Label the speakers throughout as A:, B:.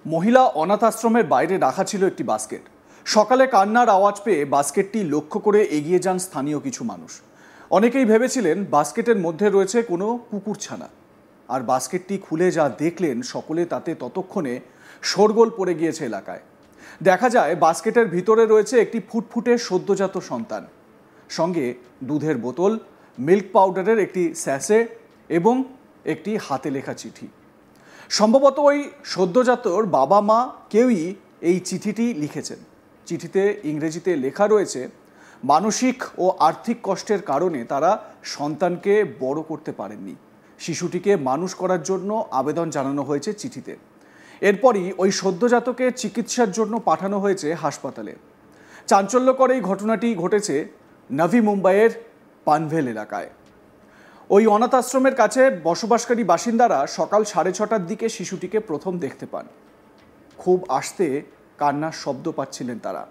A: মহিলা অনাথ আশ্রমের বাইরে রাখা ছিল একটি বাস্কেট। সকালে কান্নার আওয়াজ পেয়ে বাস্কেটটি লক্ষ্য করে এগিয়ে যান স্থানীয় কিছু মানুষ। অনেকেই ভেবেছিলেন বাস্কেটের মধ্যে রয়েছে কোনো কুকুরছানা, আর বাস্কেটটি খুলে যা দেখলেন সকলে তাতে ততক্ষণে শোরগোল পড়ে গিয়েছে এলাকায়। দেখা যায় বাস্কেটের ভিতরে রয়েছে একটি ফুটফুটে সদ্যজাত সন্তান, সঙ্গে দুধের বোতল, মিল্ক পাউডারের একটি স্যাশে এবং একটি হাতে লেখা চিঠি। সম্ভবত ওই সদ্যজাতর বাবা মা কেউই এই চিঠিটি লিখেছেন। চিঠিতে ইংরেজিতে লেখা রয়েছে, মানসিক ও আর্থিক কষ্টের কারণে তারা সন্তানকে বড় করতে পারেননি। শিশুটিকে মানুষ করার জন্য আবেদন জানানো হয়েছে চিঠিতে। এরপরই ওই সদ্যজাতকে চিকিৎসার জন্য পাঠানো হয়েছে হাসপাতালে। চাঞ্চল্যকর এই ঘটনাটি ঘটেছে নভি মুম্বাইয়ের পানভেল এলাকায়। ওই অনাথ আশ্রমের কাছে বসবাসকারী বাসিন্দারা সকাল 6:30টার দিকে শিশুটিকে প্রথম দেখতে পান। খুব আস্তে কান্নার শব্দ পাচ্ছিলেন তারা।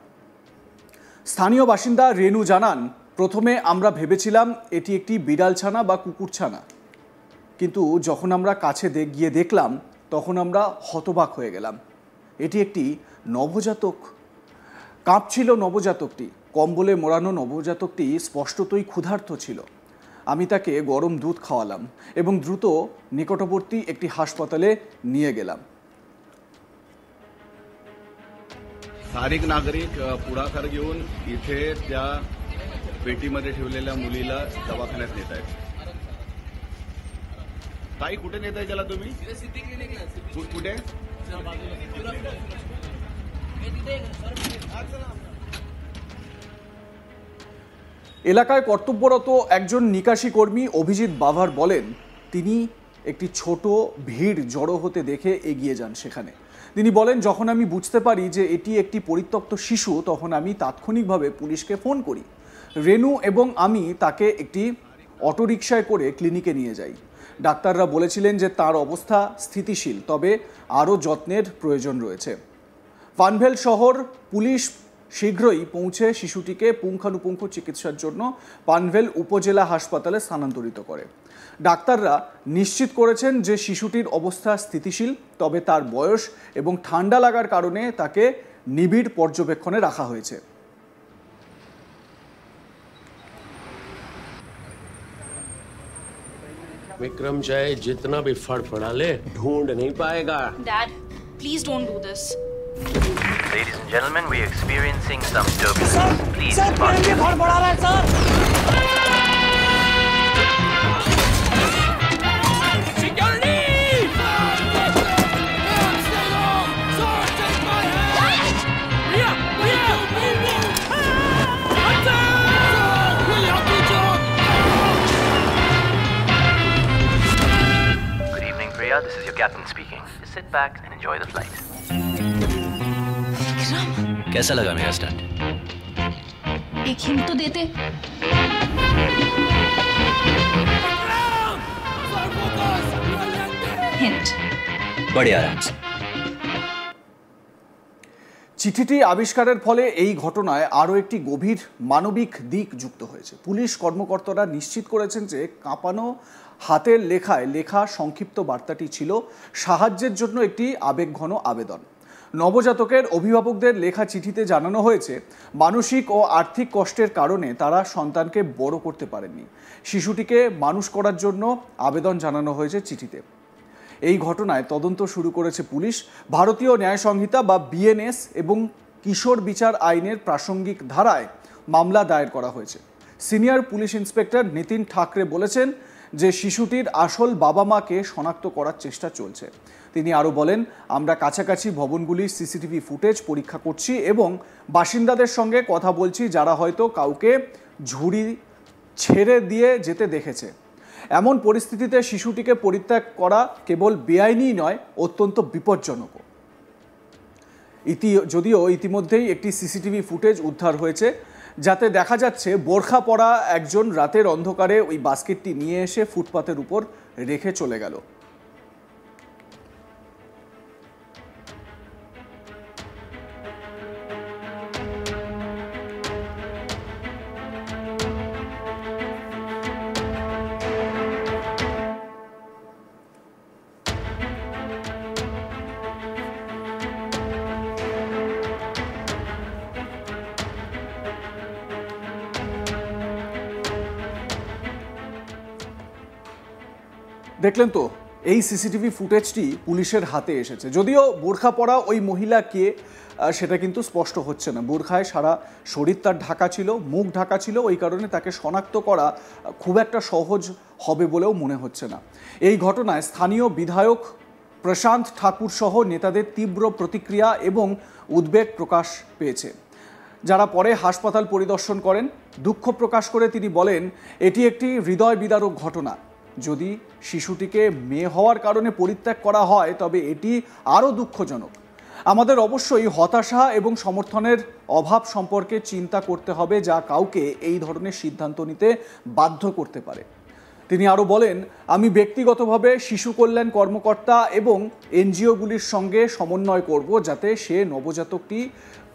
A: স্থানীয় বাসিন্দা রেনু জানান, প্রথমে আমরা ভেবেছিলাম এটি একটি বিড়ালছানা বা কুকুরছানা, কিন্তু যখন আমরা কাছে গিয়ে দেখলাম তখন আমরা হতবাক হয়ে গেলাম। এটি একটি নবজাতক। কাঁপছিল নবজাতকটি। কম্বলে মোড়ানো নবজাতকটি স্পষ্টতই ক্ষুধার্ত ছিল। আমি তাকে গরম দুধ খাওয়ালাম এবং দ্রুত নিকটবর্তী একটি হাসপাতালে নিয়ে গেলাম।
B: स्थानिक नागरिक पुढाकार घेऊन इथे त्या पेटीमध्ये ठेवलेल्या मुलीला दवाखान्यात नेत आहेत. ताई कुठे नेत आहे त्याला तुम्ही? कुठे?
A: এলাকায় কর্তব্যরত একজন নিকাশি কর্মী অভিজিৎ বাভার বলেন, তিনি একটি ছোট ভিড় জড়ো হতে দেখে এগিয়ে যান সেখানে। তিনি বলেন, যখন আমি বুঝতে পারি যে এটি একটি পরিত্যক্ত শিশু, তখন আমি তাৎক্ষণিকভাবে পুলিশকে ফোন করি। রেনু এবং আমি তাকে একটি অটোরিকশায় করে ক্লিনিকে নিয়ে যাই। ডাক্তাররা বলেছিলেন যে তার অবস্থা স্থিতিশীল, তবে আরও যত্নের প্রয়োজন রয়েছে। পানভেল শহর পুলিশ শীঘ্রই পৌঁছে শিশুটিকে পুঙ্খানুপুঙ্খ চিকিৎসার জন্য পানভেল উপজেলা হাসপাতালে স্থানান্তরিত করে। ডাক্তাররা নিশ্চিত করেছেন যে শিশুটির অবস্থা স্থিতিশীল, তবে তার বয়স এবং ঠান্ডা লাগার কারণে তাকে নিবিড় পর্যবেক্ষণে রাখা হয়েছে।
C: विक्रम चाहे जितना भी फड़फड़ा ले, ढूंढ नहीं पाएगा।
D: Dad, please don't do this.
E: Ladies and gentlemen, we are experiencing some turbulence.
F: Sir,
E: Please
F: sir, ये फड़फड़ा रहा है sir.
E: This is your captain speaking. Just sit back and enjoy the flight.
D: Vikram,
E: कैसा लगा मेरा स्टंट?
D: एक हिंट तो देते। Hint.
E: बड़े आराम से।
A: চিঠিটি আবিষ্কারের ফলে এই ঘটনায় আরও একটি গভীর মানবিক দিক যুক্ত হয়েছে। পুলিশ কর্মকর্তারা নিশ্চিত করেছেন যে কাঁপানো হাতের লেখায় লেখা সংক্ষিপ্ত বার্তাটি ছিল সাহায্যের জন্য একটি আবেগঘন আবেদন। নবজাতকের অভিভাবকদের লেখা চিঠিতে জানানো হয়েছে, মানসিক ও আর্থিক কষ্টের কারণে তারা সন্তানকে বড় করতে পারেননি। শিশুটিকে মানুষ করার জন্য আবেদন জানানো হয়েছে চিঠিতে। এই ঘটনায় তদন্ত শুরু করেছে পুলিশ। ভারতীয় ন্যায় সংহিতা বা বিএনএস এবং কিশোর বিচার আইনের প্রাসঙ্গিক ধারায় মামলা দায়ের করা হয়েছে। Senior police inspector Nitin Thackeray বলেছেন যে শিশুটির আসল বাবা মাকে শনাক্ত করার চেষ্টা চলছে। তিনি আরও বলেন, আমরা কাছাকাছি ভবনগুলির সিসিটিভি ফুটেজ পরীক্ষা করছি এবং বাসিন্দাদের সঙ্গে কথা বলছি যারা হয়তো কাউকে ঝুড়ি ছেড়ে দিয়ে যেতে দেখেছে। এমন পরিস্থিতিতে শিশুটিকে পরিত্যাগ করা কেবল বেআইনি নয়, অত্যন্ত বিপজ্জনকও। যদিও ইতিমধ্যেই একটি সিসিটিভি ফুটেজ উদ্ধার হয়েছে, যাতে দেখা যাচ্ছে বোরখা পরা একজন রাতের অন্ধকারে ওই বাস্কেটটি নিয়ে এসে ফুটপাতের উপর রেখে চলে গেল। দেখলেন তো, এই সিসিটিভি ফুটেজটি পুলিশের হাতে এসেছে। যদিও বোরখা পরা ওই মহিলা কে সেটা কিন্তু স্পষ্ট হচ্ছে না। বোরখায় সারা শরীর তার ঢাকা ছিল, মুখ ঢাকা ছিল, ওই কারণে তাকে শনাক্ত করা খুব একটা সহজ হবে বলেও মনে হচ্ছে না। এই ঘটনায় স্থানীয় বিধায়ক প্রশান্ত ঠাকুর সহ নেতাদের তীব্র প্রতিক্রিয়া এবং উদ্বেগ প্রকাশ পেয়েছে। যারা পরে হাসপাতাল পরিদর্শন করেন, দুঃখ প্রকাশ করে তিনি বলেন, এটি একটি হৃদয় বিদারক ঘটনা। যদি শিশুটিকে মেয়ে হওয়ার কারণে পরিত্যাগ করা হয় তবে এটি আরও দুঃখজনক। আমাদের অবশ্যই হতাশা এবং সমর্থনের অভাব সম্পর্কে চিন্তা করতে হবে, যা কাউকে এই ধরনের সিদ্ধান্ত নিতে বাধ্য করতে পারে। তিনি আরও বলেন, আমি ব্যক্তিগতভাবে শিশু কল্যাণ কর্মকর্তা এবং এনজিওগুলির সঙ্গে সমন্বয় করব যাতে সে নবজাতকটি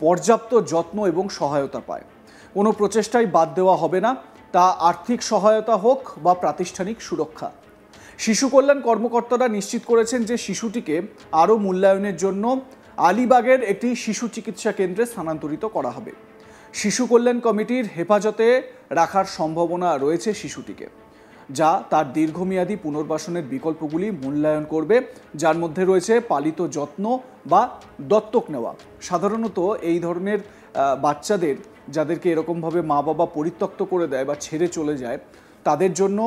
A: পর্যাপ্ত যত্ন এবং সহায়তা পায়। কোনো প্রচেষ্টাই বাদ দেওয়া হবে না, তা আর্থিক সহায়তা হোক বা প্রাতিষ্ঠানিক সুরক্ষা। শিশু কল্যাণ কর্মকর্তারা নিশ্চিত করেছেন যে শিশুটিকে আরও মূল্যায়নের জন্য আলিবাগের একটি শিশু চিকিৎসা কেন্দ্রে স্থানান্তরিত করা হবে। শিশু কল্যাণ কমিটির হেফাজতে রাখার সম্ভাবনা রয়েছে শিশুটিকে, যা তার দীর্ঘমেয়াদী পুনর্বাসনের বিকল্পগুলি মূল্যায়ন করবে, যার মধ্যে রয়েছে পালিত যত্ন বা দত্তক নেওয়া। সাধারণত এই ধরনের বাচ্চাদের, যাদেরকে এরকমভাবে মা বাবা পরিত্যক্ত করে দেয় বা ছেড়ে চলে যায়, তাদের জন্য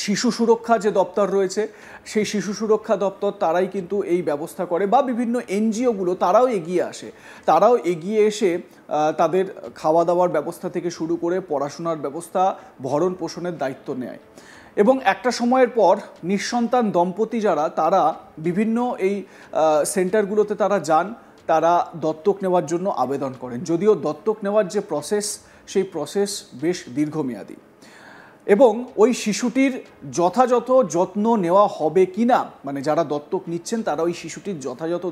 A: শিশু সুরক্ষা যে দপ্তর রয়েছে, সেই শিশু সুরক্ষা দপ্তর তারাই কিন্তু এই ব্যবস্থা করে, বা বিভিন্ন এনজিওগুলো তারাও এগিয়ে আসে। তারাও এগিয়ে এসে তাদের খাওয়া দাওয়ার ব্যবস্থা থেকে শুরু করে পড়াশোনার ব্যবস্থা, ভরণ পোষণের দায়িত্ব নেয়। এবং একটা সময়ের পর নিঃসন্তান দম্পতি যারা, তারা বিভিন্ন এই সেন্টারগুলোতে তারা যান, তারা দত্তক নেওয়ার জন্য আবেদন করেন। যদিও দত্তক নেওয়ার যে প্রসেস, সেই প্রসেস বেশ দীর্ঘমেয়াদী। এবং ওই শিশুটির যথাযথ যত্ন নেওয়া হবে কি না, মানে যারা দত্তক নিচ্ছেন তারা ওই শিশুটির যথাযথ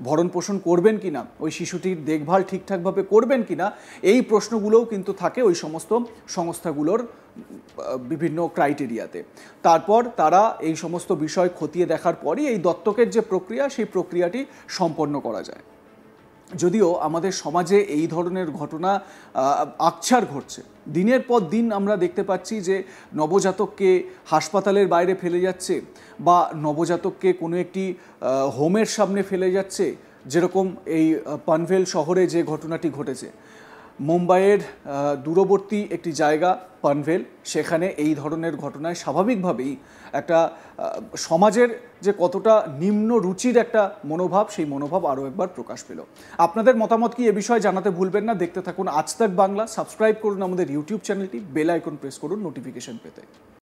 A: ভরণ পোষণ করবেন কি না, ওই শিশুটির দেখভাল ঠিকঠাকভাবে করবেন কি না, এই প্রশ্নগুলোও কিন্তু থাকে ওই সমস্ত সংস্থাগুলোর বিভিন্ন ক্রাইটেরিয়াতে। তারপর তারা এই সমস্ত বিষয় খতিয়ে দেখার পরই এই দত্তকের যে প্রক্রিয়া, সেই প্রক্রিয়াটি সম্পন্ন করা যায়। যদিও আমাদের সমাজে এই ধরনের ঘটনা আকছার ঘটছে, দিনের পর দিন আমরা দেখতে পাচ্ছি যে নবজাতককে হাসপাতালের বাইরে ফেলে যাচ্ছে, বা নবজাতককে কোনো একটি হোমের সামনে ফেলে যাচ্ছে, যেরকম এই পানভেল শহরে যে ঘটনাটি ঘটেছে। মুম্বাইয়ের দূরবর্তী একটি জায়গা পানভেল, সেখানে এই ধরনের ঘটনায় স্বাভাবিকভাবেই একটা সমাজের যে কতটা নিম্ন রুচির একটা মনোভাব, সেই মনোভাব আরও একবার প্রকাশ পেল। আপনাদের মতামত কি এ বিষয়ে জানাতে ভুলবেন না। দেখতে থাকুন আজ তাক বাংলা, সাবস্ক্রাইব করুন আমাদের ইউটিউব চ্যানেলটি, বেল আইকন প্রেস করুন নোটিফিকেশন পেতে।